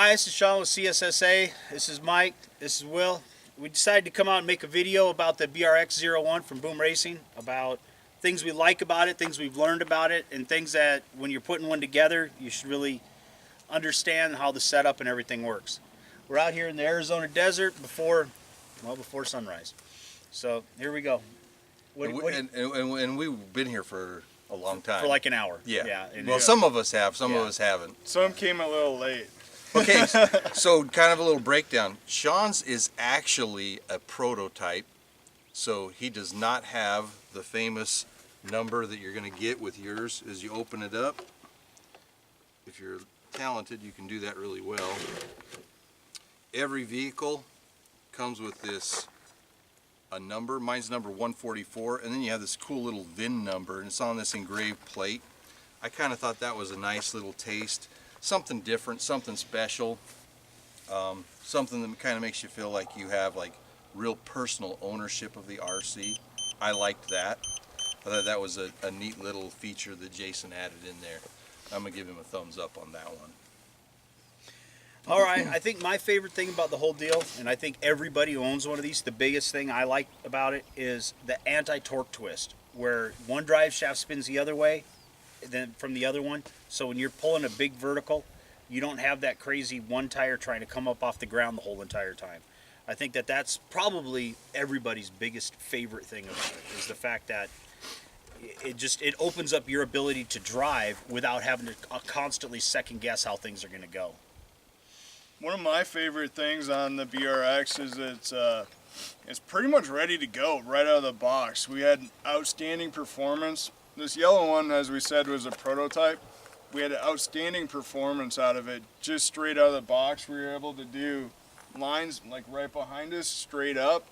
Hi, this is Sean with CSSA. This is Mike. This is Will. We decided to come out and make a video about the BRX01 from Boom Racing, about things we like about it, things we've learned about it, and things that when you're putting one together, you should really understand how the setup and everything works. We're out here in the Arizona desert before sunrise. So here we go. And we've been here for a long time. For like an hour. Yeah. Well, some of us have, some of us haven't. Some came a little late. Okay, so kind of a little breakdown. Sean's is actually a prototype, so he does not have the famous number that you're going to get with yours as you open it up. If you're talented, you can do that really well. Every vehicle comes with a number. Mine's number 144, and then you have this cool little VIN number, and it's on this engraved plate. I kind of thought that was a nice little taste. Something different, something special, something that kind of makes you feel like you have like real personal ownership of the RC. I liked that. I thought that was a neat little feature that Jason added in there. I'm gonna give him a thumbs up on that one. All right, I think my favorite thing about the whole deal, and I think everybody who owns one of these, the biggest thing I like about it is the anti-torque twist, where one drive shaft spins the other way than from the other one. So when you're pulling a big vertical, you don't have that crazy one tire trying to come up off the ground the whole entire time. I think that that's probably everybody's biggest favorite thing about it, is the fact that it opens up your ability to drive without having to constantly second guess how things are going to go. One of my favorite things on the BRX is it's pretty much ready to go right out of the box. We had outstanding performance. This yellow one, as we said, was a prototype. We had an outstanding performance out of it, just straight out of the box. We were able to do lines like right behind us, straight up,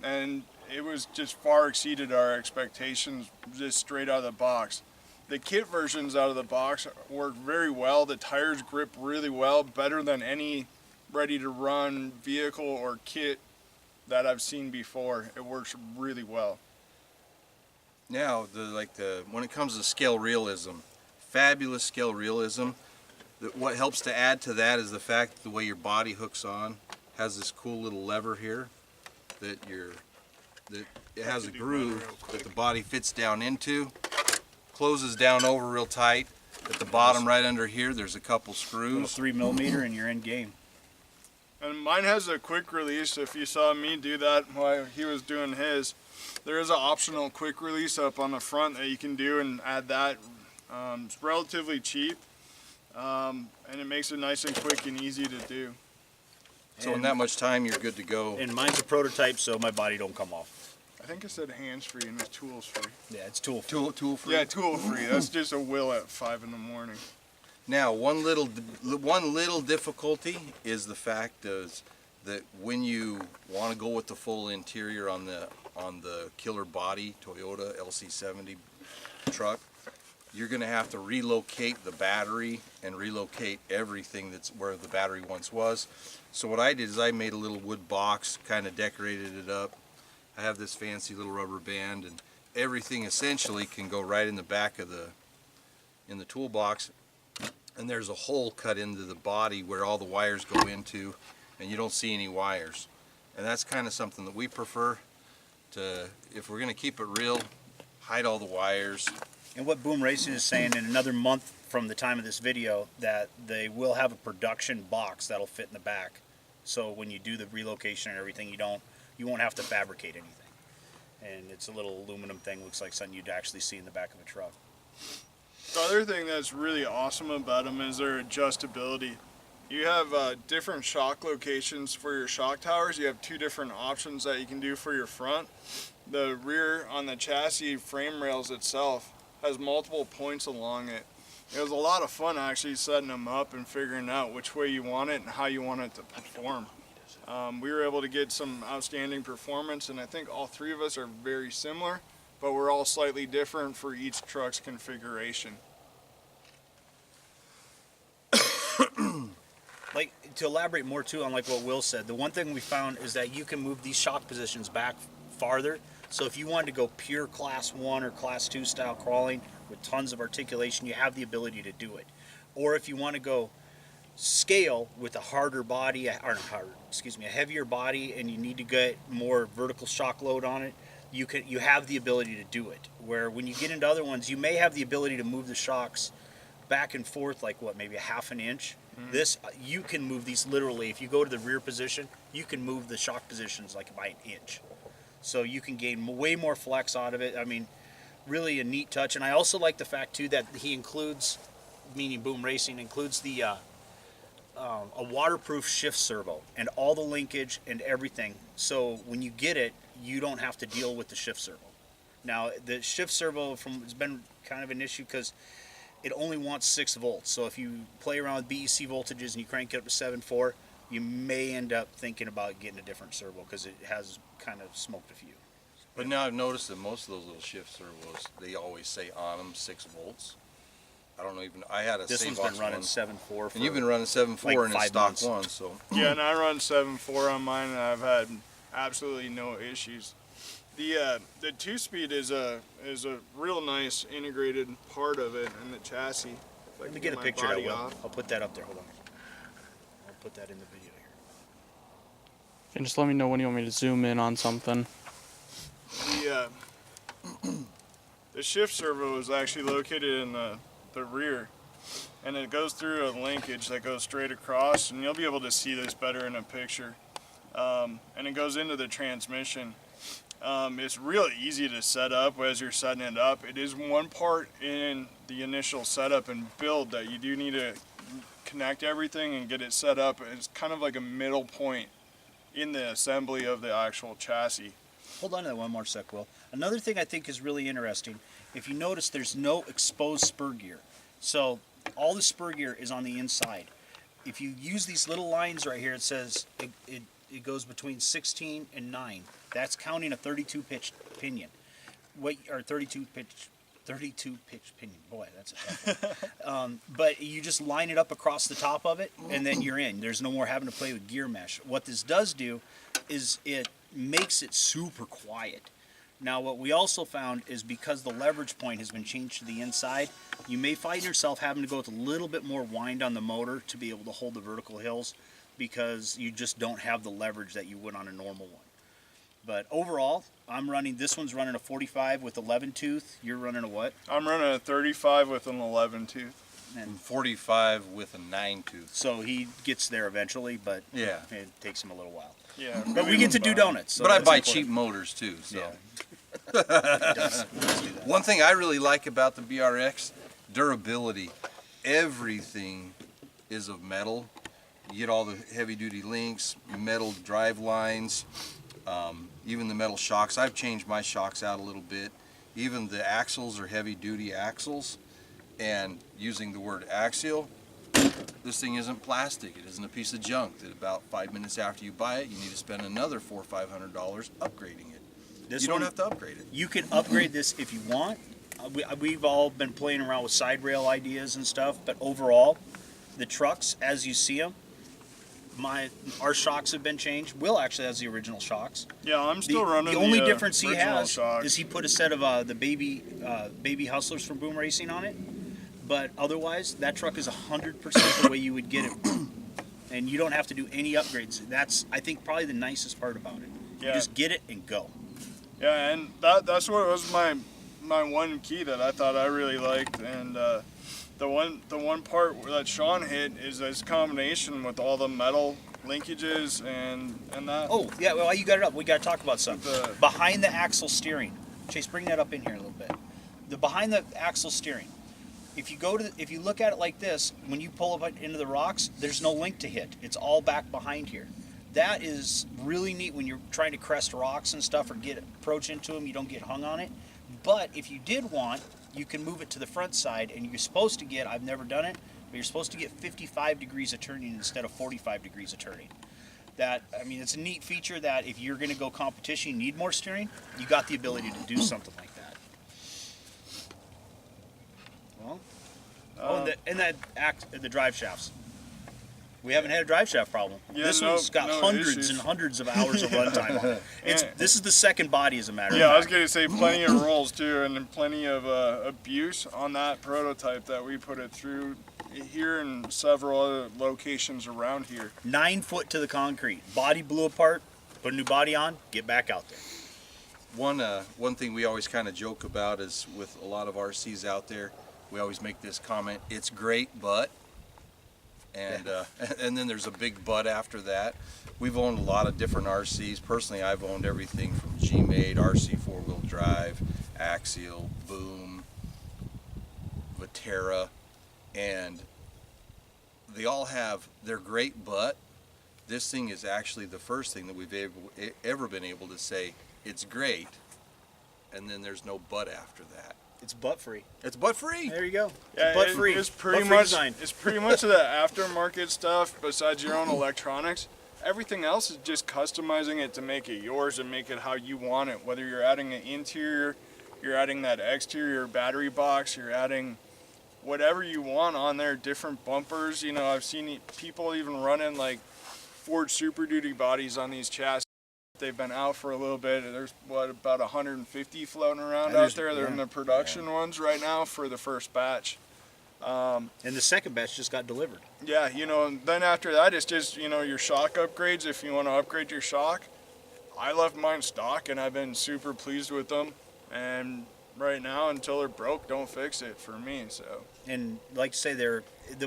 and it was just far exceeded our expectations just straight out of the box. The kit versions out of the box work very well. The tires grip really well, better than any ready-to-run vehicle or kit that I've seen before. It works really well. Now, when it comes to scale realism, fabulous scale realism. What helps to add to that is the fact that the way your body hooks on has this cool little lever here that it has a groove that the body fits down into, closes down over real tight. At the bottom right under here, there's a couple screws. 3 millimeter and you're in game. And mine has a quick release. If you saw me do that while he was doing his, there is an optional quick release up on the front that you can do and add that. It's relatively cheap, and it makes it nice and quick and easy to do. So in that much time, you're good to go. And mine's a prototype, so my body don't come off. I think it said hands-free and it's tools-free. Yeah, it's tool-free. Tool-free? Yeah, tool-free. That's just a will at 5 in the morning. Now, one little difficulty is the fact that when you want to go with the full interior on the killer body Toyota LC70 truck, you're going to have to relocate the battery and relocate everything that's where the battery once was. So what I did is I made a little wood box, kind of decorated it up. I have this fancy little rubber band, and everything essentially can go right in the back of the toolbox. And there's a hole cut into the body where all the wires go into, and you don't see any wires. And that's kind of something that we prefer to, if we're going to keep it real, hide all the wires. And what Boom Racing is saying, in another month from the time of this video, that they will have a production box that'll fit in the back. So when you do the relocation and everything, you won't have to fabricate anything. And it's a little aluminum thing, looks like something you'd actually see in the back of a truck. The other thing that's really awesome about them is their adjustability. You have different shock locations for your shock towers. You have 2 different options that you can do for your front. The rear on the chassis frame rails itself has multiple points along it. It was a lot of fun actually setting them up and figuring out which way you want it and how you want it to perform. We were able to get some outstanding performance, and I think all 3 of us are very similar, but we're all slightly different for each truck's configuration. Like, to elaborate more too on like what Will said, the one thing we found is that you can move these shock positions back farther. So if you wanted to go pure class 1 or class 2 style crawling with tons of articulation, you have the ability to do it. Or if you want to go scale with a harder body, or not harder, excuse me, a heavier body, and you need to get more vertical shock load on it, you have the ability to do it. Where when you get into other ones, you may have the ability to move the shocks back and forth like what, maybe a half an inch. This, you can move these literally. If you go to the rear position, you can move the shock positions like by an inch. So you can gain way more flex out of it. I mean, really a neat touch. And I also like the fact too that he includes, meaning Boom Racing includes the a waterproof shift servo and all the linkage and everything. So when you get it, you don't have to deal with the shift servo. Now the shift servo has been kind of an issue because it only wants 6 volts. So if you play around with BEC voltages and you crank it up to 7.4, you may end up thinking about getting a different servo because it has kind of smoked a few. But now I've noticed that most of those little shift servos, they always say on them 6 volts. I don't know even. I had a This one's Savox been running one, 7.4 and you've been running 7.4 like and it's 5 stock months. one, so Yeah, and I run 7.4 on mine, and I've had absolutely no issues. The 2-speed is a real nice integrated part of it in the chassis. If I Let can me get a my picture of body that. off. I'll put that up there. Hold on. I'll put that in the video here. And just let me know when you want me to zoom in on something. The shift servo is actually located in the rear, and it goes through a linkage that goes straight across, and you'll be able to see this better in a picture. And it goes into the transmission. It's real easy to set up as you're setting it up. It is one part in the initial setup and build that you do need to connect everything and get it set up. It's kind of like a middle point in the assembly of the actual chassis. Hold on to that one more sec, Will. Another thing I think is really interesting, if you notice there's no exposed spur gear. So all the spur gear is on the inside. If you use these little lines right here, it says it goes between 16 and 9. That's counting a 32 pitch pinion. Or 32 pitch pinion. Boy, that's a tough one. But you just line it up across the top of it, and then you're in. There's no more having to play with gear mesh. What this does do is it makes it super quiet. Now, what we also found is because the leverage point has been changed to the inside, you may find yourself having to go with a little bit more wind on the motor to be able to hold the vertical hills because you just don't have the leverage that you would on a normal one. But overall, this one's running a 45 with 11 tooth. You're running a what? I'm running a 35 with an 11 tooth. And 45 with a 9 tooth. so he gets there eventually, but Yeah. it takes him a little while. Yeah, But we get to do donuts. So But I that's buy important. cheap motors too, so. Yeah. Let's do that. One thing I really like about the BRX, durability. Everything is of metal. You get all the heavy duty links, metal drive lines, even the metal shocks. I've changed my shocks out a little bit. Even the axles are heavy duty axles. And using the word axial, this thing isn't plastic. It isn't a piece of junk that about 5 minutes after you buy it, you need to spend another $400 or $500 upgrading it. This You don't one- have to upgrade it. You can upgrade this if you want. We've all been playing around with side rail ideas and stuff, but overall, the trucks, as you see them, our shocks have been changed. Will actually has the original shocks. Yeah, I'm still running The only difference he original has shocks. is he put a set of the baby hustlers from Boom Racing on it. But otherwise, that truck is 100% the way you would get it, and you don't have to do any upgrades. That's, I think, probably the nicest part about it. You Yeah. just get it and go. Yeah, and that's what was my one key that I thought I really liked, and the one part that Sean hit is this combination with all the metal linkages and that. Oh, yeah, well, you got it up. We got to talk about something. The- Behind the axle steering. Chase, bring that up in here a little bit. Behind the axle steering. If you look at it like this, when you pull it into the rocks, there's no link to hit. It's all back behind here. That is really neat when you're trying to crest rocks and stuff or approach into them. You don't get hung on it. But if you did want, you can move it to the front side, and you're supposed to get, I've never done it, but you're supposed to get 55 degrees of turning instead of 45 degrees of turning. It's a neat feature that if you're going to go competition, you need more steering, you got the ability to do something like that. Well, the drive shafts. We haven't had a drive shaft problem. Yeah, This no- one's got no hundreds issues. and hundreds of hours of runtime on it. This is the second body, as a matter Yeah, I of was fact. gonna say plenty of rolls too, and then plenty of abuse on that prototype that we put it through here and several other locations around here. 9 foot to the concrete. Body blew apart. Put a new body on. Get back out there. One thing we always kind of joke about is with a lot of RCs out there, we always make this comment: "It's great, but," and and then there's a big but after that. We've owned a lot of different RCs. Personally, I've owned everything from G-Made, RC 4-wheel drive, Axial, Boom, Viterra, and they all have their great but. This thing is actually the first thing that we've ever been able to say it's great, and then there's no but after that. It's butt free. It's butt free. There you go. Yeah, Butt free. It's pretty Butt-free much design. it's pretty much the aftermarket stuff. Besides your own electronics, everything else is just customizing it to make it yours and make it how you want it. Whether you're adding an interior, you're adding that exterior battery box, you're adding whatever you want on there. Different bumpers. You know, I've seen people even running like Ford Super Duty bodies on these chassis. They've been out for a little bit. There's about 150 floating around out there. They're in the production ones right now for the first batch. And the second batch just got delivered. Yeah, you know, and then after that, it's just, you know, your shock upgrades. If you want to upgrade your shock, I left mine stock, and I've been super pleased with them. And right now, until they're broke, don't fix it for me. So. And like I say, the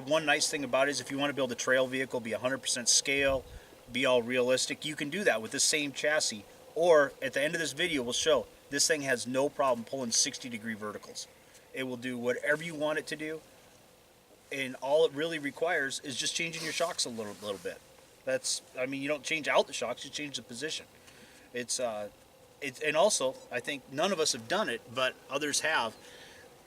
one nice thing about it is if you want to build a trail vehicle, be 100% scale, be all realistic, you can do that with the same chassis. Or at the end of this video, we'll show this thing has no problem pulling 60-degree verticals. It will do whatever you want it to do, and all it really requires is just changing your shocks a little bit. I mean, you don't change out the shocks, you change the position. And also, I think none of us have done it, but others have.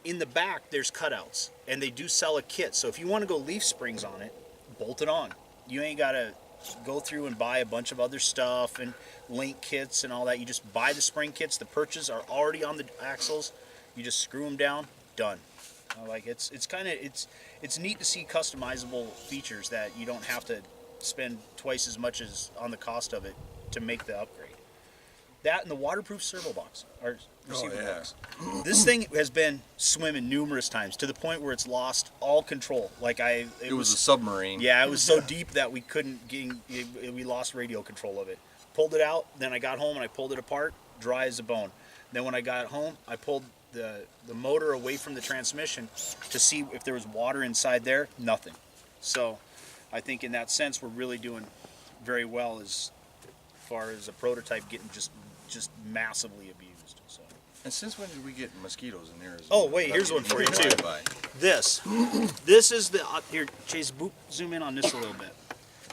In the back, there's cutouts, and they do sell a kit. So if you want to go leaf springs on it, bolt it on. You ain't got to go through and buy a bunch of other stuff and link kits and all that. You just buy the spring kits. The perches are already on the axles. You just screw them down, done. Like it's neat to see customizable features that you don't have to spend twice as much as on the cost of it to make the upgrade. That and the waterproof servo box or receiver box. This thing has been swimming numerous times to the point where it's lost all control. Like it was a submarine. Yeah, it was so deep that we we lost radio control of it. Pulled it out, then I got home and I pulled it apart, dry as a bone. Then when I got home, I pulled the motor away from the transmission to see if there was water inside there. Nothing. So I think in that sense we're really doing very well as far as a prototype getting just massively abused. So. And since when did we get mosquitoes in Arizona? Oh wait, here's one for you too. This is the here. Chase, zoom in on this a little bit.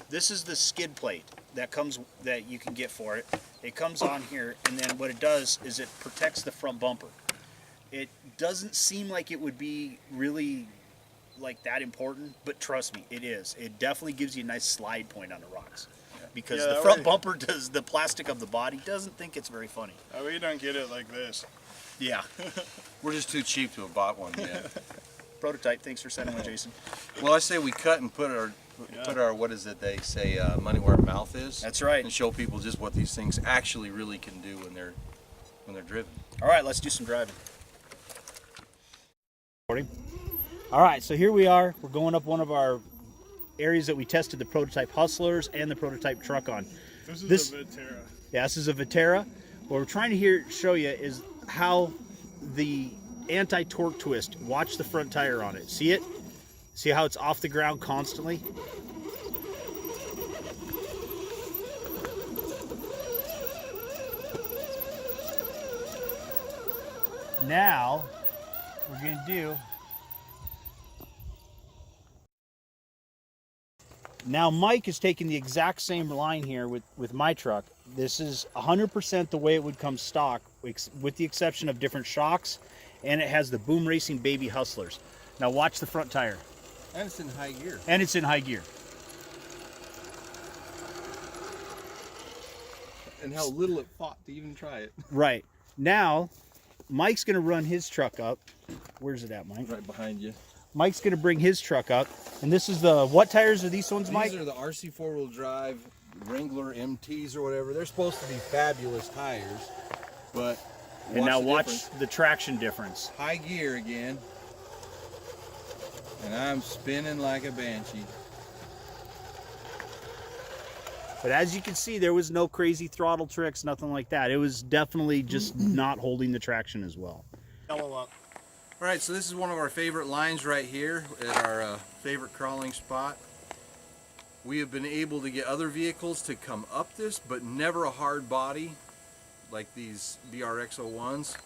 This is the skid plate that you can get for it. It comes on here, and then what it does is it protects the front bumper. It doesn't seem like it would be really like that important, but trust me, it is. It definitely gives you a nice slide point on the rocks. Because the front bumper the plastic of the body doesn't think it's very funny. We don't get it like this. Yeah. We're just too cheap to have bought one yet. Prototype. Thanks for sending one, Jason. Well, I say we cut and put our what is it they say money where our mouth is. That's right. And show people just what these things actually really can do when they're driven. All right, let's do some driving. All right, so here we are. We're going up one of our areas that we tested the prototype hustlers and the prototype truck on. This is a Viterra. Yeah, this is a Viterra. What we're trying to show you is how the anti-torque twist, watch the front tire on it. See it? See how it's off the ground constantly? Now, what we're going to do, now Mike is taking the exact same line here with my truck. This is 100% the way it would come stock, with the exception of different shocks, and it has the Boom Racing Baby Hustlers. Now watch the front tire. And it's in high gear. And it's in high gear. And how little it fought to even try it. Right. Now, Mike's going to run his truck up. Where's it at, Mike? Right behind you. Mike's going to bring his truck up. And this is what tires are these ones, Mike? These are the RC 4-wheel drive Wrangler MTs or whatever. They're supposed to be fabulous tires, but And now the watch difference. the traction difference. High gear again. And I'm spinning like a banshee. But as you can see, there was no crazy throttle tricks, nothing like that. It was definitely just not holding the traction as well. Yellow up. All right, so this is one of our favorite lines right here at our favorite crawling spot. We have been able to get other vehicles to come up this, but never a hard body like these BRX01s.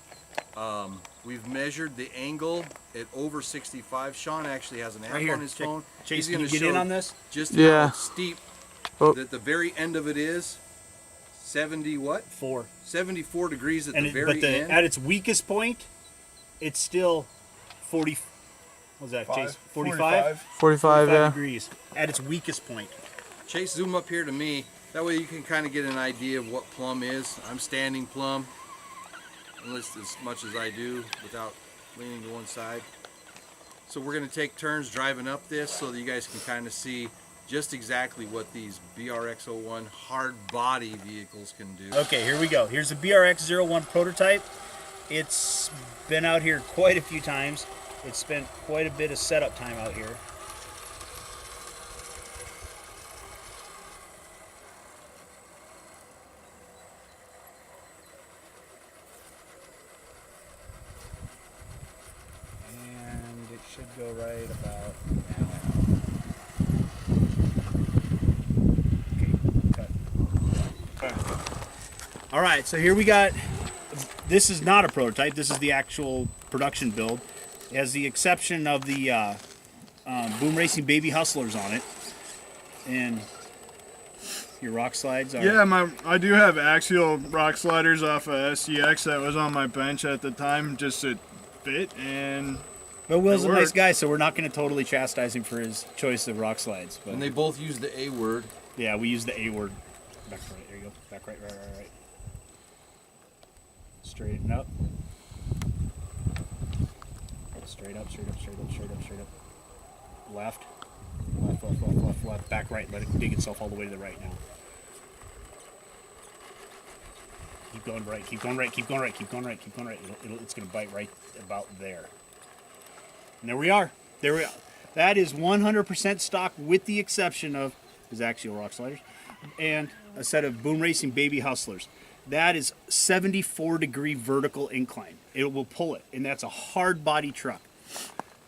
We've measured the angle at over 65. Sean actually has an app on his phone. Chase, He's can you gonna get in show on this? just Yeah. how steep Oh. at the very end of it is. 70 what? 4. 74 degrees at the And very end. at its weakest point, it's still 40. What was that, Chase? 45? 45, yeah. degrees at its weakest point. Chase, zoom up here to me. That way you can kind of get an idea of what plumb is. I'm standing plumb, unless as much as I do without leaning to one side. So we're going to take turns driving up this so that you guys can kind of see just exactly what these BRX01 hard body vehicles can do. Okay, here we go. Here's the BRX01 prototype. It's been out here quite a few times. It's spent quite a bit of setup time out here. And it should go right about now. Okay, cut. All right, so here we got, this is not a prototype, this is the actual production build. It has the exception of the Boom Racing Baby Hustlers on it. And your rock slides are... Yeah, I do have axial rock sliders off of SCX that was on my bench at the time, just to fit, and But Will's it a nice worked. guy, so we're not going to totally chastise him for his choice of rock slides. But And they both use the A word. yeah, we use the A word. Back right, there you go. Back right. Straighten up. Straight up. Left. Left. Back right. Let it dig itself all the way to the right now. Keep going right. It's going to bite right about there. And there we are. That is 100% stock with the exception of his axial rock sliders and a set of Boom Racing Baby Hustlers. That is 74-degree vertical incline. It will pull it, and that's a hard body truck.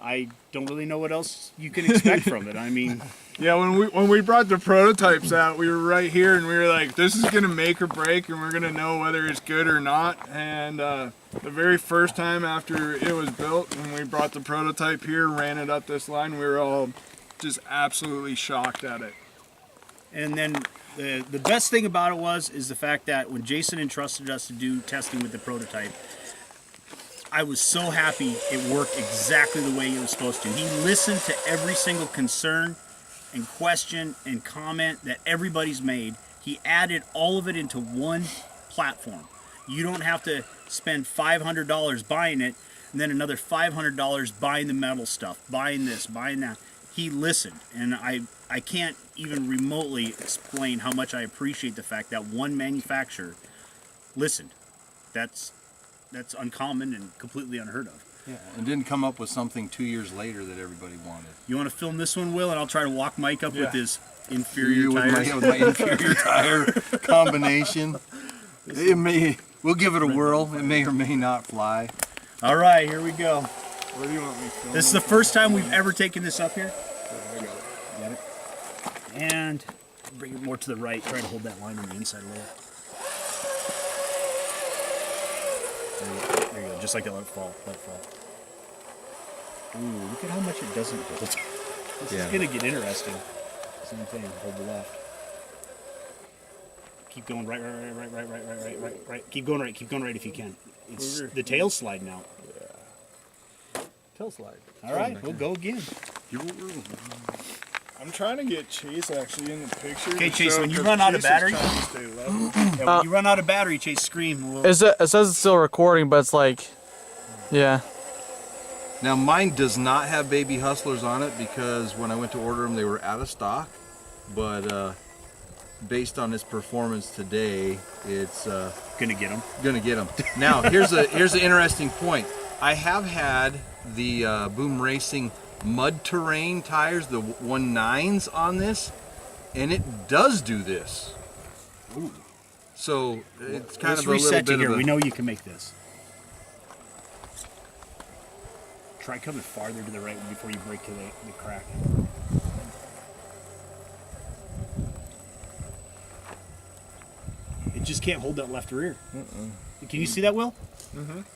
I don't really know what else you can expect from it. I mean, yeah, when we brought the prototypes out, we were right here, and we were like, this is gonna make or break, and we're gonna know whether it's good or not. And the very first time after it was built, when we brought the prototype here, ran it up this line, we were all just absolutely shocked at it. and then the best thing about it is the fact that when Jason entrusted us to do testing with the prototype, I was so happy it worked exactly the way it was supposed to. He listened to every single concern and question and comment that everybody's made. He added all of it into one platform. You don't have to spend $500 buying it and then another $500 buying the metal stuff, buying this, buying that. He listened, and I can't even remotely explain how much I appreciate the fact that one manufacturer listened. That's uncommon and completely unheard of. Yeah, and didn't come up with something 2 years later that everybody wanted. You want to film this one, Will, and I'll try to walk Mike up with his inferior You with tires. my inferior tire combination. We'll give it a whirl. It may or may not fly. All right, here we go. What do you want me to film? This is the first time we've ever taken this up here. I got it. Got it. And bring it more to the right. Try to hold that line on the inside a little. There you go. Just like that. Let it fall. Ooh, look at how much it doesn't hold. This is going to get interesting. Same thing. Hold the left. Keep going right. Keep going right if you can. It's the tail's sliding out. Tail slide. All right, we'll go again. I'm trying to get Chase actually in the picture. Okay, Chase, So- when you 'cause run out of Chase is battery- trying to stay level. Yeah, when you run out of battery, Chase, scream. We'll... It says it's still recording, but it's like, yeah. Now mine does not have Baby Hustlers on it because when I went to order them, they were out of stock. But based on its performance today, it's Gonna get them. gonna get them. Now here's an interesting point. I have had the Boom Racing mud terrain tires, the 1.9s on this, and it does do this. Ooh. So it's kind Let's of a little reset you bit here. of a, We know you can make this. Try coming farther to the right before you break to the crack. It just can't hold that left rear. Can you see that, Will?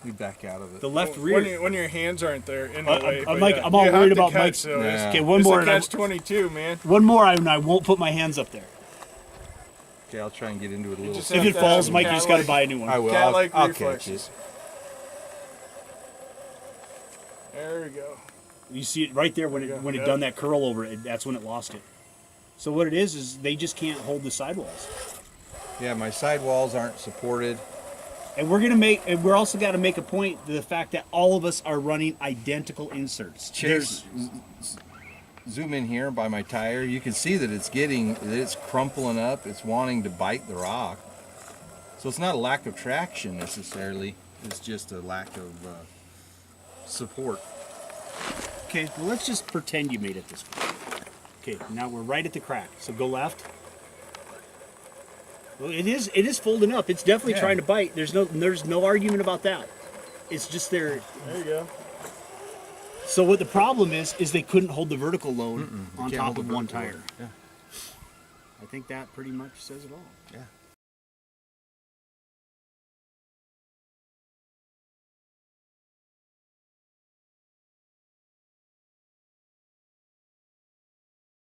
we back out of it. The left rear. When your hands aren't there in the I'm way. but like- yeah, I'm all you have worried to about catch, Mike's- so Yeah. Okay, one it's more. a And I, catch-22, man. one more, and I won't put my hands up there. Okay, I'll try and get into it a little. just If have it to falls, have Mike, you just got to cat-like- buy a new one. I will. Cat-like I'll catch reflexes. it. There we go. You see it right there when There it you go. when it Yep. done that curl over it. That's when it lost it. So what it is they just can't hold the sidewalls. Yeah, my sidewalls aren't supported. And we're also got to make a point to the fact that all of us are running identical inserts. Chase, zoom in here by my tire. You can see that it's crumpling up. It's wanting to bite the rock. So it's not a lack of traction necessarily. It's just a lack of support. Okay, well let's just pretend you made it this way. Okay, now we're right at the crack. So go left. Well, it is folding up. It's definitely Yeah. trying to bite. There's no argument about that. It's just there. There you go. So what the problem is they couldn't hold the vertical load You on can't top hold of the one vertical tire. load. I think that pretty much says it all. Yeah.